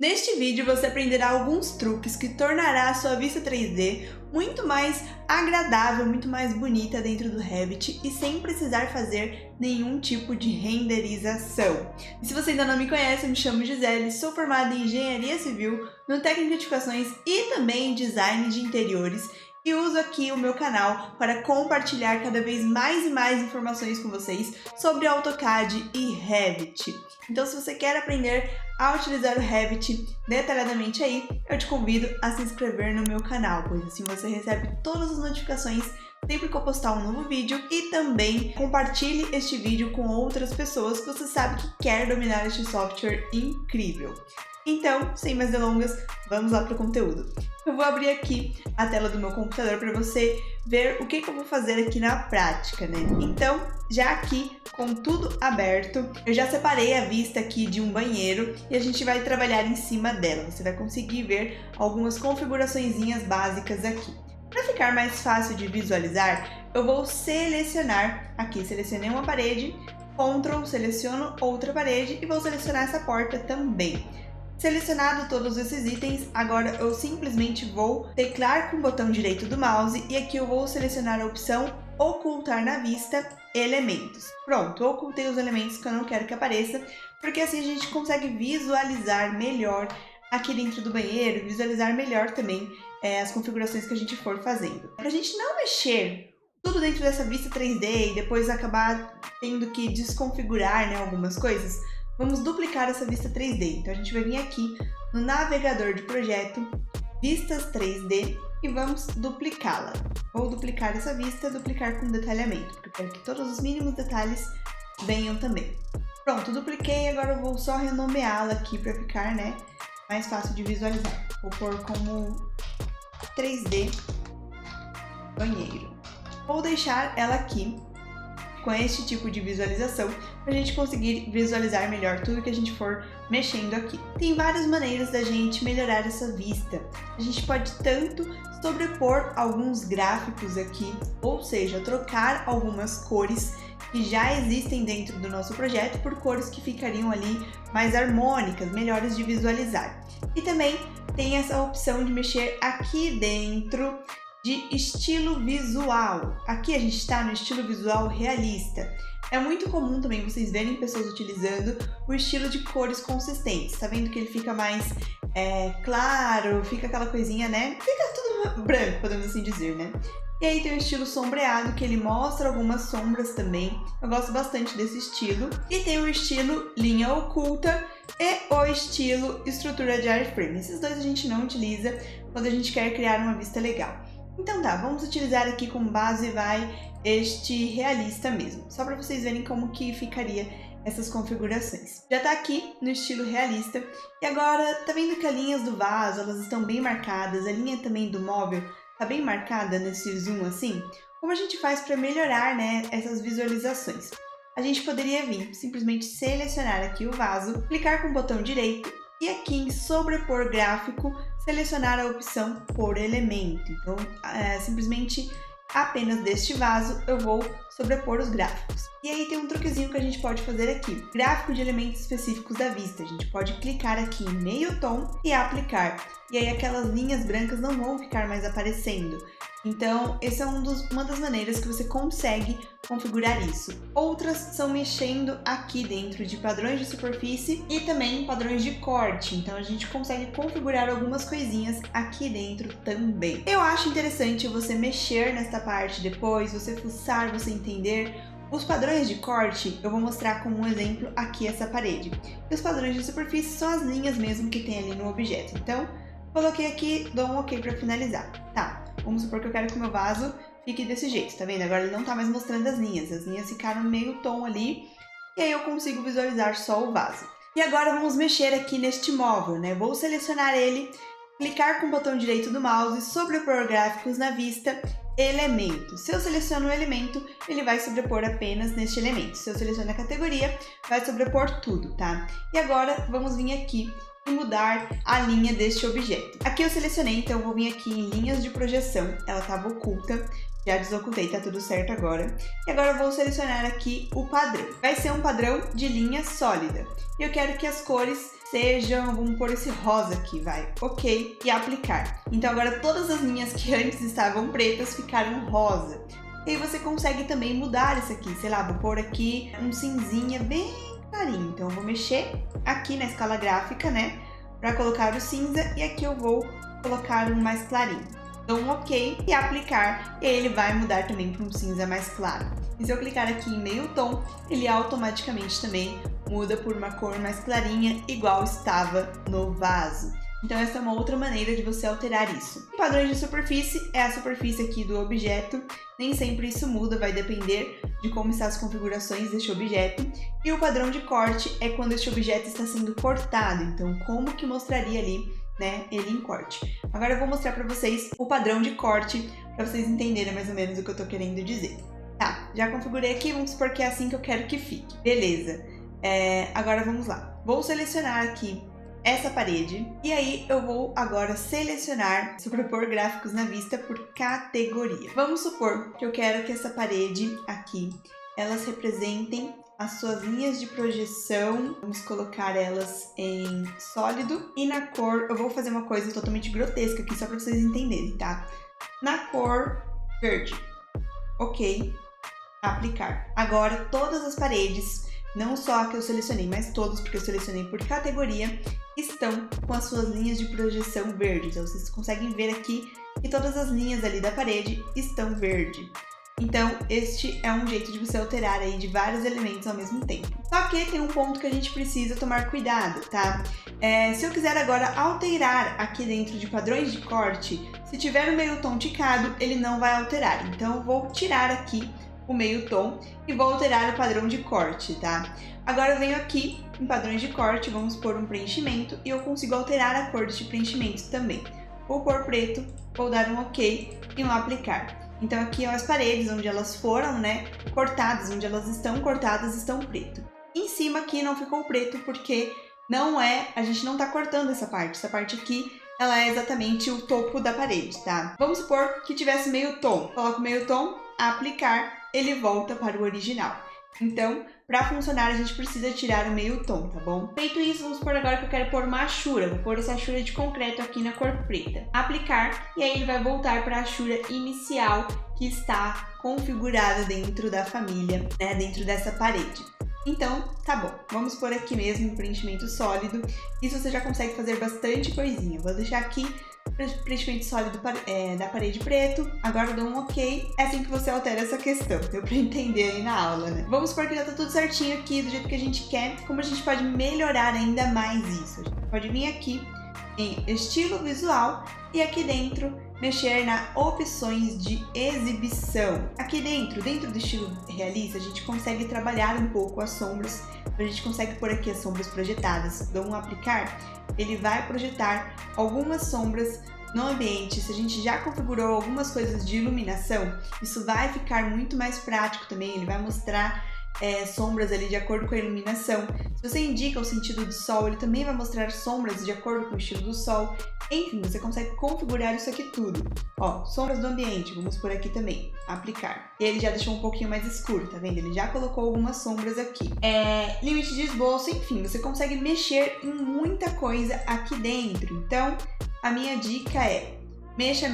Neste vídeo você aprenderá alguns truques que tornará a sua vista 3D muito mais agradável, muito mais bonita dentro do Revit e sem precisar fazer nenhum tipo de renderização. E se você ainda não me conhece, eu me chamo Gisele, sou formada em Engenharia Civil, no técnico de edificações e também em Design de Interiores e uso aqui o meu canal para compartilhar cada vez mais e mais informações com vocês sobre AutoCAD e Revit. Então, se você quer aprender a utilizar o Revit detalhadamente aí, eu te convido a se inscrever no meu canal, pois assim você recebe todas as notificações sempre que eu postar um novo vídeo e também compartilhe este vídeo com outras pessoas que você sabe que quer dominar este software incrível. Então, sem mais delongas, vamos lá para o conteúdo. Eu vou abrir aqui a tela do meu computador para você ver o que eu vou fazer aqui na prática, né? Então, já aqui com tudo aberto, eu já separei a vista aqui de um banheiro e a gente vai trabalhar em cima dela. Você vai conseguir ver algumas configuraçõezinhas básicas aqui. Para ficar mais fácil de visualizar, eu vou selecionar aqui, selecionei uma parede, Ctrl, seleciono outra parede e vou selecionar essa porta também. Selecionado todos esses itens, agora eu simplesmente vou teclar com o botão direito do mouse e aqui eu vou selecionar a opção Ocultar na vista elementos. Pronto, eu ocultei os elementos que eu não quero que apareça, porque assim a gente consegue visualizar melhor aqui dentro do banheiro, visualizar melhor também as configurações que a gente for fazendo. Para a gente não mexer tudo dentro dessa vista 3D e depois acabar tendo que desconfigurar, né, algumas coisas, vamos duplicar essa vista 3D. Então a gente vai vir aqui no navegador de projeto, vistas 3D e vamos duplicá-la. Vou duplicar essa vista, duplicar com detalhamento, porque eu quero que todos os mínimos detalhes venham também. Pronto, dupliquei, agora eu vou só renomeá-la aqui para ficar, né, mais fácil de visualizar. Vou pôr como 3D banheiro. Vou deixar ela aqui com este tipo de visualização para a gente conseguir visualizar melhor tudo que a gente for mexendo aqui. Tem várias maneiras da gente melhorar essa vista. A gente pode tanto sobrepor alguns gráficos aqui, ou seja, trocar algumas cores que já existem dentro do nosso projeto por cores que ficariam ali mais harmônicas, melhores de visualizar. E também tem essa opção de mexer aqui dentro de estilo visual. Aqui a gente está no estilo visual realista. É muito comum também vocês verem pessoas utilizando o estilo de cores consistentes. Tá vendo que ele fica mais claro, fica aquela coisinha, né? Fica tudo branco, podemos assim dizer, né? E aí tem o estilo sombreado, que ele mostra algumas sombras também. Eu gosto bastante desse estilo. E tem o estilo linha oculta e o estilo estrutura de wireframe. Esses dois a gente não utiliza quando a gente quer criar uma vista legal. Então tá, vamos utilizar aqui como base este realista mesmo, só para vocês verem como que ficaria essas configurações. Já tá aqui no estilo realista e agora tá vendo que as linhas do vaso, elas estão bem marcadas, a linha também do móvel tá bem marcada nesse zoom assim? Como a gente faz para melhorar, né, essas visualizações? A gente poderia vir simplesmente selecionar aqui o vaso, clicar com o botão direito e aqui em sobrepor gráfico, selecionar a opção por elemento. Então, simplesmente apenas deste vaso eu vou sobrepor os gráficos. E aí tem um truquezinho que a gente pode fazer aqui. Gráfico de elementos específicos da vista. A gente pode clicar aqui em meio tom e aplicar. E aí aquelas linhas brancas não vão ficar mais aparecendo. Então, essa é uma das maneiras que você consegue configurar isso. Outras são mexendo aqui dentro de padrões de superfície e também padrões de corte. Então, a gente consegue configurar algumas coisinhas aqui dentro também. Eu acho interessante você mexer nesta parte depois, você fuçar, você entender. Os padrões de corte, eu vou mostrar como um exemplo aqui essa parede. E os padrões de superfície são as linhas mesmo que tem ali no objeto. Então, coloquei aqui, dou um OK para finalizar. Tá. Vamos supor que eu quero que o meu vaso fique desse jeito, tá vendo? Agora ele não tá mais mostrando as linhas ficaram meio tom ali, e aí eu consigo visualizar só o vaso. E agora vamos mexer aqui neste móvel, né? Vou selecionar ele, clicar com o botão direito do mouse, sobrepor gráficos na vista, elemento. Se eu seleciono o elemento, ele vai sobrepor apenas neste elemento. Se eu seleciono a categoria, vai sobrepor tudo, tá? E agora vamos vir aqui e mudar a linha deste objeto. Aqui eu selecionei, então eu vou vir aqui em linhas de projeção, ela estava oculta, já desocultei, tá tudo certo agora. E agora eu vou selecionar aqui o padrão. Vai ser um padrão de linha sólida. E eu quero que as cores sejam, vamos pôr esse rosa aqui, vai, ok, e aplicar. Então agora todas as linhas que antes estavam pretas ficaram rosa. E aí você consegue também mudar isso aqui, sei lá, vou pôr aqui um cinzinha bem clarinho. Então eu vou mexer aqui na escala gráfica, né, para colocar o cinza, e aqui eu vou colocar um mais clarinho. Dou um ok e aplicar, e aí ele vai mudar também para um cinza mais claro. E se eu clicar aqui em meio tom, ele automaticamente também muda por uma cor mais clarinha, igual estava no vaso. Então essa é uma outra maneira de você alterar isso. O padrão de superfície é a superfície aqui do objeto, nem sempre isso muda, vai depender de como estão as configurações deste objeto. E o padrão de corte é quando este objeto está sendo cortado, então como que mostraria ali, né, ele em corte. Agora eu vou mostrar para vocês o padrão de corte, para vocês entenderem mais ou menos o que eu estou querendo dizer. Tá, já configurei aqui, vamos supor que é assim que eu quero que fique. Beleza, agora vamos lá. Vou selecionar aqui essa parede, e aí eu vou agora selecionar, sobrepor gráficos na vista por categoria. Vamos supor que eu quero que essa parede aqui, elas representem as suas linhas de projeção, vamos colocar elas em sólido, e na cor, eu vou fazer uma coisa totalmente grotesca aqui, só para vocês entenderem, tá? Na cor verde. Ok, aplicar. Agora todas as paredes, não só a que eu selecionei, mas todas, porque eu selecionei por categoria, estão com as suas linhas de projeção verde. Então vocês conseguem ver aqui que todas as linhas ali da parede estão verde. Então este é um jeito de você alterar aí de vários elementos ao mesmo tempo. Só que tem um ponto que a gente precisa tomar cuidado, tá? Se eu quiser agora alterar aqui dentro de padrões de corte, se tiver o meio tom ticado, ele não vai alterar. Então eu vou tirar aqui o meio tom e vou alterar o padrão de corte, tá? Agora eu venho aqui em padrões de corte, vamos pôr um preenchimento, e eu consigo alterar a cor deste preenchimento também. Vou pôr preto, vou dar um ok e um aplicar. Então aqui ó, as paredes onde elas foram, né, cortadas, onde elas estão cortadas, estão preto. Em cima aqui não ficou preto porque a gente não tá cortando essa parte aqui, ela é exatamente o topo da parede, tá? Vamos supor que tivesse meio tom, coloco meio tom, aplicar, ele volta para o original. Então, para funcionar, a gente precisa tirar o meio tom, tá bom? Feito isso, vamos supor agora que eu quero pôr uma achura. Vou pôr essa achura de concreto aqui na cor preta. Aplicar, e aí ele vai voltar para a achura inicial que está configurada dentro da família, né? Dentro dessa parede. Então, tá bom. Vamos pôr aqui mesmo um preenchimento sólido. Isso você já consegue fazer bastante coisinha. Vou deixar aqui preenchimento sólido da parede preto. Agora eu dou um ok. É assim que você altera essa questão. Deu pra entender aí na aula, né? Vamos supor que já tá tudo certinho aqui, do jeito que a gente quer. Como a gente pode melhorar ainda mais isso? A gente pode vir aqui em estilo visual e aqui dentro mexer na opções de exibição. Aqui dentro do estilo realista, a gente consegue trabalhar um pouco as sombras. A gente consegue pôr aqui as sombras projetadas. Dou um aplicar, ele vai projetar algumas sombras no ambiente. Se a gente já configurou algumas coisas de iluminação, isso vai ficar muito mais prático também. Ele vai mostrar sombras ali de acordo com a iluminação. Se você indica o sentido do sol, ele também vai mostrar sombras de acordo com o estilo do sol. Enfim, você consegue configurar isso aqui tudo. Ó, sombras do ambiente, vamos por aqui também, aplicar. E ele já deixou um pouquinho mais escuro, tá vendo? Ele já colocou algumas sombras aqui. Limite de esboço, enfim, você consegue mexer em muita coisa aqui dentro. Então, a minha dica é: mexa,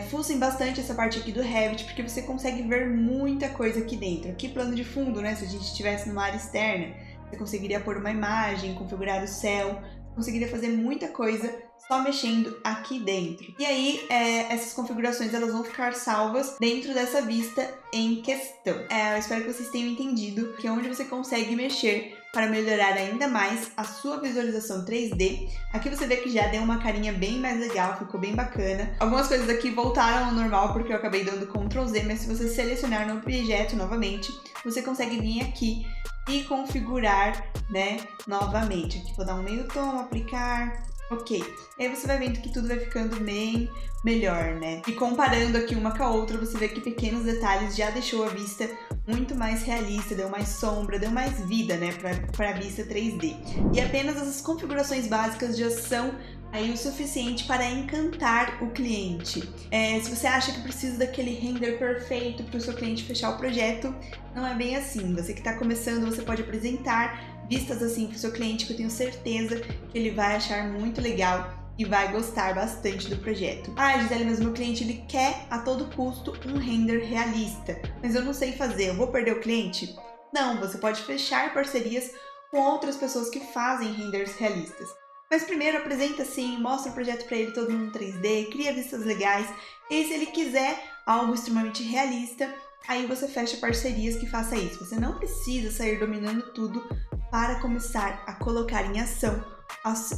fucem bastante essa parte aqui do Revit, porque você consegue ver muita coisa aqui dentro. Aqui plano de fundo, né? Se a gente estivesse numa área externa, você conseguiria pôr uma imagem, configurar o céu, conseguiria fazer muita coisa só mexendo aqui dentro. E aí, essas configurações elas vão ficar salvas dentro dessa vista em questão. Eu espero que vocês tenham entendido que é onde você consegue mexer para melhorar ainda mais a sua visualização 3D. Aqui você vê que já deu uma carinha bem mais legal, ficou bem bacana. Algumas coisas aqui voltaram ao normal porque eu acabei dando Ctrl Z, mas se você selecionar no objeto novamente, você consegue vir aqui e configurar, né, novamente. Aqui vou dar um meio tom, aplicar, ok. E aí você vai vendo que tudo vai ficando bem melhor, né? E comparando aqui uma com a outra, você vê que pequenos detalhes já deixou a vista muito mais realista, deu mais sombra, deu mais vida, né, para a vista 3D. E apenas essas configurações básicas já são aí o suficiente para encantar o cliente. Se você acha que precisa daquele render perfeito para o seu cliente fechar o projeto, não é bem assim. Você que está começando, você pode apresentar vistas assim para o seu cliente, que eu tenho certeza que ele vai achar muito legal e vai gostar bastante do projeto. Ah, Gisele, mas meu cliente ele quer a todo custo um render realista, mas eu não sei fazer, eu vou perder o cliente? Não, você pode fechar parcerias com outras pessoas que fazem renders realistas. Mas primeiro apresenta assim, mostra o projeto para ele todo no 3D, cria vistas legais, e se ele quiser algo extremamente realista, aí você fecha parcerias que faça isso. Você não precisa sair dominando tudo para começar a colocar em ação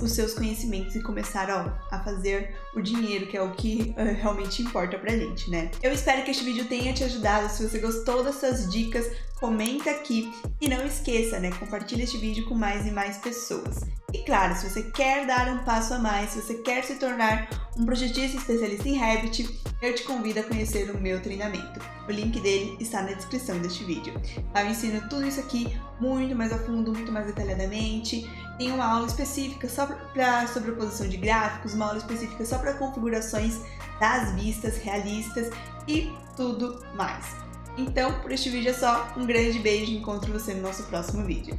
os seus conhecimentos e começar a fazer o dinheiro, que é o que realmente importa pra gente, né? Eu espero que este vídeo tenha te ajudado. Se você gostou dessas dicas, comenta aqui e não esqueça, né? Compartilha este vídeo com mais e mais pessoas. E claro, se você quer dar um passo a mais, se você quer se tornar um projetista especialista em Revit, eu te convido a conhecer o meu treinamento. O link dele está na descrição deste vídeo. Eu ensino tudo isso aqui muito mais a fundo, muito mais detalhadamente. Tem uma aula específica só para sobreposição de gráficos, uma aula específica só para configurações das vistas realistas e tudo mais. Então, por este vídeo é só. Um grande beijo e encontro você no nosso próximo vídeo.